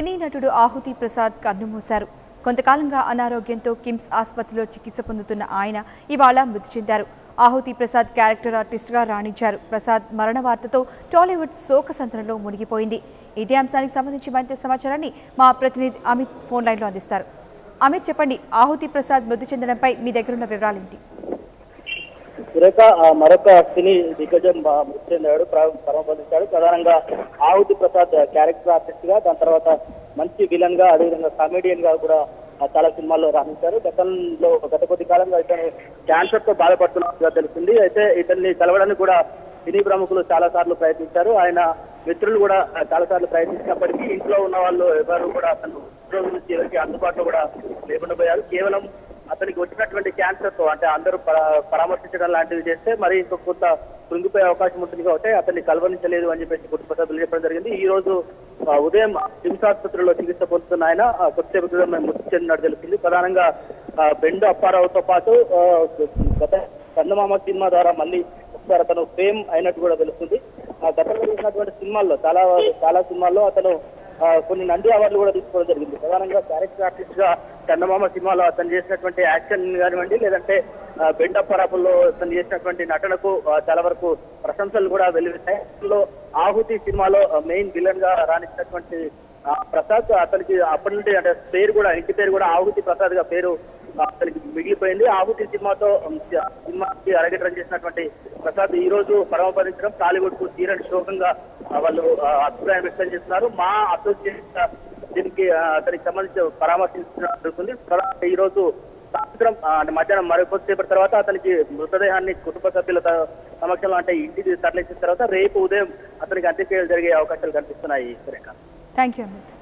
సినీ నటుడు ఆహుతి ప్రసాద్ కన్నుమూశారు. కొంతకాలంగా అనారోగ్యంతో కిమ్స్ ఆసుపత్రిలో చికిత్స పొందుతున్న ఆయన ఇవాళ మృతి చెందారు. ఆహుతి ప్రసాద్ క్యారెక్టర్ ఆర్టిస్ట్గా రాణించారు. ప్రసాద్ మరణ వార్తతో టాలీవుడ్ శోకసంద్రంలో మునిగిపోయింది. ఇదే అంశానికి సంబంధించి మరింత సమాచారాన్ని మా ప్రతినిధి అమిత్ ఫోన్ లైన్లో అందిస్తారు. అమిత్, చెప్పండి, ఆహుతి ప్రసాద్ మృతి చెందడంపై మీ దగ్గరున్న వివరాలేంటి? మరొక సినీ దిగ్గజం మృతి చెందాడు, పరమపదించాడు. ప్రధానంగా ఆహుతి ప్రసాద్ క్యారెక్టర్ ఆర్టిస్ట్ గా, దాని తర్వాత మంచి విలన్ గా, అదేవిధంగా కామెడియన్ గా కూడా చాలా సినిమాల్లో రాణించారు. గత కొద్ది కాలంగా ఇతను క్యాన్సర్ తో బాధపడుతున్నట్టుగా తెలిసింది. అయితే ఇతన్ని కలవడానికి కూడా సినీ ప్రముఖులు చాలా సార్లు ప్రయత్నించారు. ఆయన మిత్రులు కూడా చాలా సార్లు ప్రయత్నించినప్పటికీ ఇంట్లో ఉన్న వాళ్ళు ఎవరు కూడా అతను రోజుల నుంచి ఎవరికి అందుబాటులో కూడా లేకుండా పోయారు. కేవలం అతనికి వచ్చినటువంటి క్యాన్సర్ తో అంటే అందరూ పరామర్శించడం లాంటివి చేస్తే మరి కొంత కృంగిపోయే అవకాశం ఉంటుంది కాబట్టి అతన్ని కలవరించలేదు అని చెప్పేసి కుటుంబ సభ్యులు చెప్పడం జరిగింది. ఈ రోజు ఉదయం కిమ్స్ ఆసుపత్రిలో చికిత్స పొందుతున్న ఆయన కొద్దిసేపు క్రితం మృతి చెందినట్టు తెలిసింది. ప్రధానంగా బెండు అప్పారావుతో పాటు గత చందమామ సినిమా ద్వారా మళ్ళీ ఒకసారి అతను ఫేమ్ అయినట్టు కూడా తెలుస్తుంది. గతంలో చేసినటువంటి సినిమాల్లో చాలా సినిమాల్లో అతను కొన్ని నంది అవార్డులు కూడా తీసుకోవడం జరిగింది. ప్రధానంగా క్యారెక్టర్ ఆర్టిస్ట్ గా చందమామ సినిమాలో అతను చేసినటువంటి యాక్షన్ కానివ్వండి, లేదంటే బెండప్పరాపుల్లో అతను చేసినటువంటి నటనకు చాలా వరకు ప్రశంసలు కూడా వెల్లువెత్తాయి. ఆహుతి సినిమాలో మెయిన్ విలన్ గా రాణించినటువంటి ప్రసాద్ అతనికి అప్పటి నుండి అంటే ఇంటి పేరు కూడా ఆహుతి ప్రసాద్ గా పేరు అతనికి మిగిలిపోయింది. ఆహుతి సినిమాకి అరగేట్రం చేసినటువంటి ప్రసాద్ ఈ రోజు పరమపదించడం టాలీవుడ్ కు తీరని శోకంగా వాళ్ళు అభిప్రాయం వ్యక్తం చేస్తున్నారు. మా అసోసియేషన్ దీనికి అతనికి సంబంధించి పరామర్శించబడుతుంది. ఈ రోజు సాయంత్రం మధ్యాహ్నం మరికొద్దిసేపటి తర్వాత అతనికి మృతదేహాన్ని కుటుంబ సభ్యుల సమక్షంలో అంటే ఇంటికి తరలించిన తర్వాత రేపు ఉదయం అతనికి అంత్యక్రియలు జరిగే అవకాశాలు కనిపిస్తున్నాయి. Thank you Amit.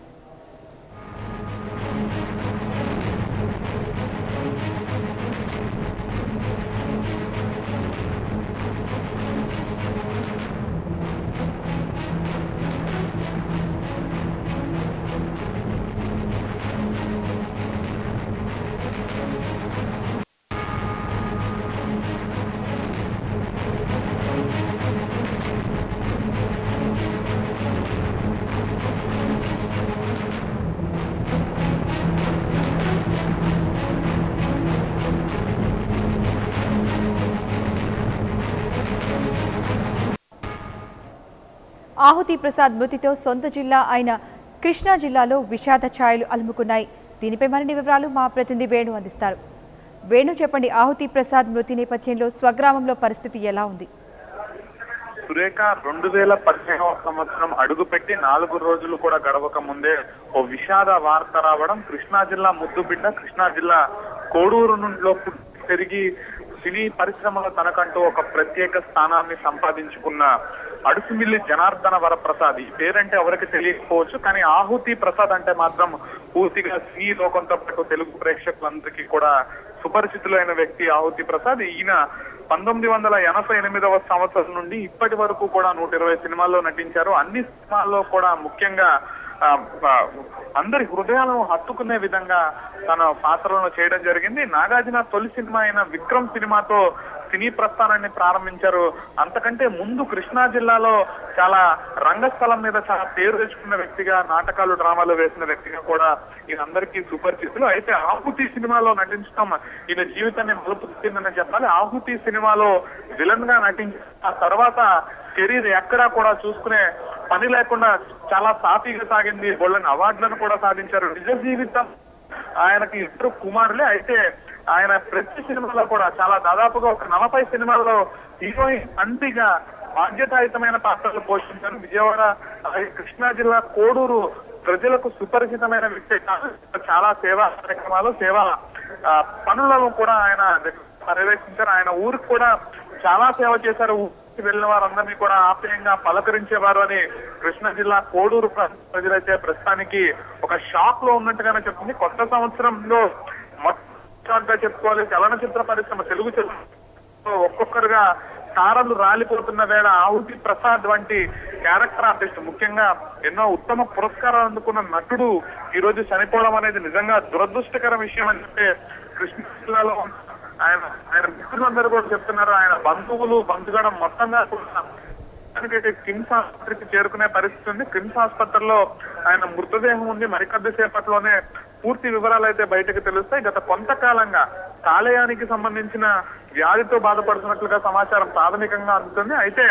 ఆహుతి ప్రసాద్ మృతితో సొంత జిల్లా అయిన కృష్ణా జిల్లాలో విషాద ఛాయలు అలుముకున్నాయి. దీనిపై మరిన్ని వివరాలు మా ప్రతినిధి వేణు అందిస్తారు. వేణు, చెప్పండి, ఆహుతి ప్రసాద్ మృతి నేపథ్యంలో స్వగ్రామంలో పరిస్థితి ఎలా ఉంది? సురేఖ, 2015వ సంవత్సరం అడుగుపెట్టి 4 రోజులు కూడా గడవక ముందే ఓ విషాద వార్త రావడం, కృష్ణా జిల్లా ముద్దుబిడ్డ, కృష్ణా జిల్లా కోడూరులో పెరిగి సినీ పరిశ్రమలో తనకంటూ ఒక ప్రత్యేక స్థానాన్ని సంపాదించుకున్న అడుసుమిల్లి జనార్దన వరప్రసాద్. ఈ పేరంటే ఎవరికి తెలియకపోవచ్చు, కానీ ఆహుతి ప్రసాద్ అంటే మాత్రం పూర్తిగా సినీ లోకంతో పాటు తెలుగు ప్రేక్షకులందరికీ కూడా సుపరిచితులైన వ్యక్తి ఆహుతి ప్రసాద్. ఈయన 1988వ సంవత్సరం నుండి ఇప్పటి వరకు కూడా 120 సినిమాల్లో నటించారు. అన్ని సినిమాల్లో కూడా ముఖ్యంగా అందరి హృదయాలను హత్తుకునే విధంగా తన పాత్రలను చేయడం జరిగింది. నాగార్జున తొలి సినిమా అయిన విక్రమ్ సినిమాతో సినీ ప్రస్థానాన్ని ప్రారంభించారు. అంతకంటే ముందు కృష్ణా జిల్లాలో చాలా రంగస్థలం మీద చాలా పేరు తెచ్చుకున్న వ్యక్తిగా, నాటకాలు డ్రామాలు వేసిన వ్యక్తిగా కూడా ఈయనందరికీ సుపరిచితులు. అయితే ఆహుతి సినిమాలో నటించడం ఈయన జీవితాన్ని మలుపు తిప్పిందని చెప్పాలి. ఆహుతి సినిమాలో విలన్ గా నటించిన ఆ తర్వాత కెరీర్ ఎక్కడా కూడా చూసుకునే పని లేకుండా చాలా సాఫీగా సాగింది. వాళ్ళని అవార్డులను కూడా సాధించారు. నిజ జీవితం ఆయనకి 2 కుమారులే. అయితే ఆయన ప్రతి సినిమాలో కూడా దాదాపుగా ఒక 40 సినిమాల్లో హీరోయిన్ అంటిగా బాధ్యతాయుతమైన పాత్రలు పోషించారు. విజయవాడ, కృష్ణా జిల్లా కోడూరు ప్రజలకు సుపరిచితమైన వ్యక్తి. చాలా సేవా కార్యక్రమాలు, సేవా పనులను కూడా ఆయన పర్యవేక్షించారు. ఆయన ఊరికి కూడా చాలా సేవ చేశారు. వెళ్ళిన వారందరినీ కూడా ఆప్యాయంగా పలకరించేవారు అని కృష్ణా జిల్లా కోడూరు ప్రజలైతే ప్రస్తుతానికి ఒక షాక్ లో ఉన్నట్టుగానే చెప్తుంది. కొత్త సంవత్సరంలో మొత్తం చెప్పుకోవాలి, చలనచిత్ర పరిశ్రమ, తెలుగు ఒక్కొక్కరుగా తారలు రాలిపోతున్న వేళ ఆహుతి ప్రసాద్ వంటి క్యారెక్టర్ ఆర్టిస్ట్, ముఖ్యంగా ఎన్నో ఉత్తమ పురస్కారాలు అందుకున్న నటుడు ఈ రోజు చనిపోవడం అనేది నిజంగా దురదృష్టకర విషయం అని చెప్పి కృష్ణా జిల్లాలో ఆయన మిత్రులందరూ కూడా చెప్తున్నారు. ఆయన బంధువులు బంధుగణం మొత్తంగా కూడా ప్రస్తుతానికి కిమ్స్ ఆసుపత్రికి చేరుకునే పరిస్థితి ఉంది. కిమ్స్ ఆసుపత్రిలో ఆయన మృతదేహం ఉంది. మరికొద్దిసేపట్లోనే పూర్తి వివరాలు అయితే బయటకు తెలుస్తాయి. గత కొంతకాలంగా కాలేయానికి సంబంధించిన వ్యాధితో బాధపడుతున్నట్లుగా సమాచారం ప్రాథమికంగా అందుతుంది. అయితే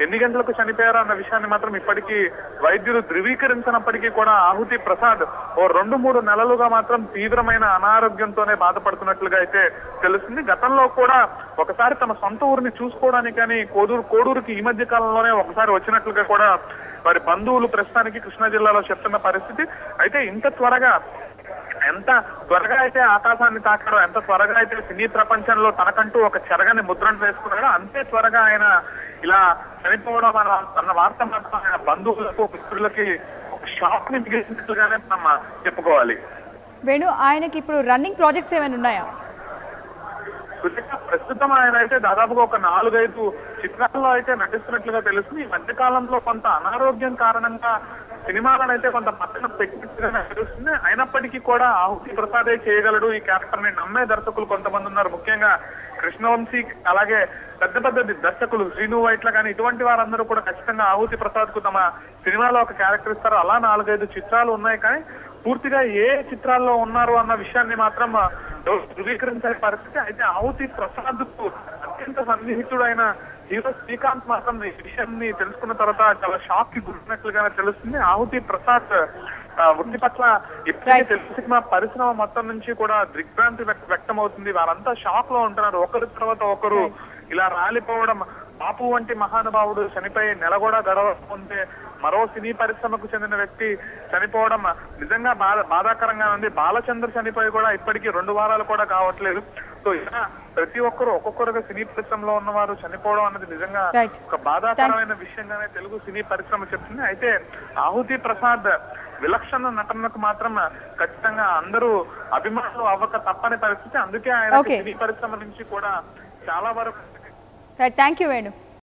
ఎన్ని గంటలకు చనిపోయారు అన్న విషయాన్ని మాత్రం ఇప్పటికీ వైద్యులు ధృవీకరించినప్పటికీ కూడా ఆహుతి ప్రసాద్ ఓ 2-3 నెలలుగా మాత్రం తీవ్రమైన అనారోగ్యంతోనే బాధపడుతున్నట్లుగా అయితే తెలుస్తుంది. గతంలో కూడా ఒకసారి తమ సొంత ఊరిని చూసుకోవడానికి కానీ కోడూరుకి ఈ మధ్య కాలంలోనే ఒకసారి వచ్చినట్లుగా కూడా వారి బంధువులు ప్రస్తుతానికి కృష్ణా జిల్లాలో చెప్తున్న పరిస్థితి. అయితే ఎంత త్వరగా అయితే ఆకాశాన్ని తాకాడో, ఎంత త్వరగా అయితే సినీ ప్రపంచంలో తనకంటూ ఒక చెరగని ముద్రను వేసుకున్నాడో అంతే త్వరగా ఆయన ఇలా చనిపోవడం అన్న వార్త మాత్రం ఆయన బంధువులకు మిత్రులకి ఒక షాక్ ని మిగిలినట్లుగానే మనం చెప్పుకోవాలి. వేణు, ఆయనకి ఇప్పుడు రన్నింగ్ ప్రాజెక్ట్స్ ఏమైనా ఉన్నాయా? ప్రస్తుతం ఆయన అయితే దాదాపుగా ఒక 4-5 చిత్రాల్లో అయితే నటిస్తున్నట్లుగా తెలుస్తుంది. ఈ మధ్య కాలంలో కొంత అనారోగ్యం కారణంగా సినిమాలను అయితే కొంత పక్కన పెట్టినట్టుగానే తెలుస్తుంది. అయినప్పటికీ కూడా ఆహుతి ప్రసాదే చేయగలడు ఈ క్యారెక్టర్ ని నమ్మే దర్శకులు కొంతమంది ఉన్నారు. ముఖ్యంగా కృష్ణవంశీ, అలాగే పెద్ద దర్శకులు శ్రీను వైట్ల కానీ ఇటువంటి వారందరూ కూడా ఖచ్చితంగా ఆహుతి ప్రసాద్ కు తమ సినిమాలో ఒక క్యారెక్టర్ ఇస్తారు. అలా 4-5 చిత్రాలు ఉన్నాయి. కానీ పూర్తిగా ఏ చిత్రాల్లో ఉన్నారు అన్న విషయాన్ని మాత్రం ధృవీకరించే పరిస్థితి. అయితే ఆహుతి ప్రసాద్ కు అత్యంత సన్నిహితుడైన హీరో శ్రీకాంత్ మాత్రం ఈ విషయాన్ని తెలుసుకున్న తర్వాత చాలా షాక్ కి గురినట్లుగానే తెలుస్తుంది. ఆహుతి ప్రసాద్ వృత్తి పట్ల ఇప్పటికే తెలుగు సినిమా పరిశ్రమ మొత్తం నుంచి కూడా దిగ్భ్రాంతి వ్యక్తం అవుతుంది. వారంతా షాక్ లో ఉంటున్నారు. ఒకరి తర్వాత ఒకరు ఇలా రాలిపోవడం. బాపు వంటి మహానుభావుడు చనిపోయి నెల కూడా గడవకుంటే మరో సినీ పరిశ్రమకు చెందిన వ్యక్తి చనిపోవడం నిజంగా బాధాకరంగా ఉంది. బాలచంద్ర చనిపోయి కూడా ఇప్పటికీ 2 వారాలు కూడా కావట్లేదు. సో ఇలా ప్రతి ఒక్కరు ఒక్కొక్కరుగా సినీ పరిశ్రమలో ఉన్నవారు చనిపోవడం అన్నది నిజంగా ఒక బాధాకరమైన విషయంగానే తెలుగు సినీ పరిశ్రమ చెప్తుంది. అయితే ఆహుతి ప్రసాద్ విలక్షణ నటనకు మాత్రం ఖచ్చితంగా అందరూ అభిమానులు అవ్వక తప్పని పరిస్థితి. అందుకే ఆయన సినీ పరిశ్రమ నుంచి కూడా చాలా వరకు థ్యాంక్ యూ వేణు.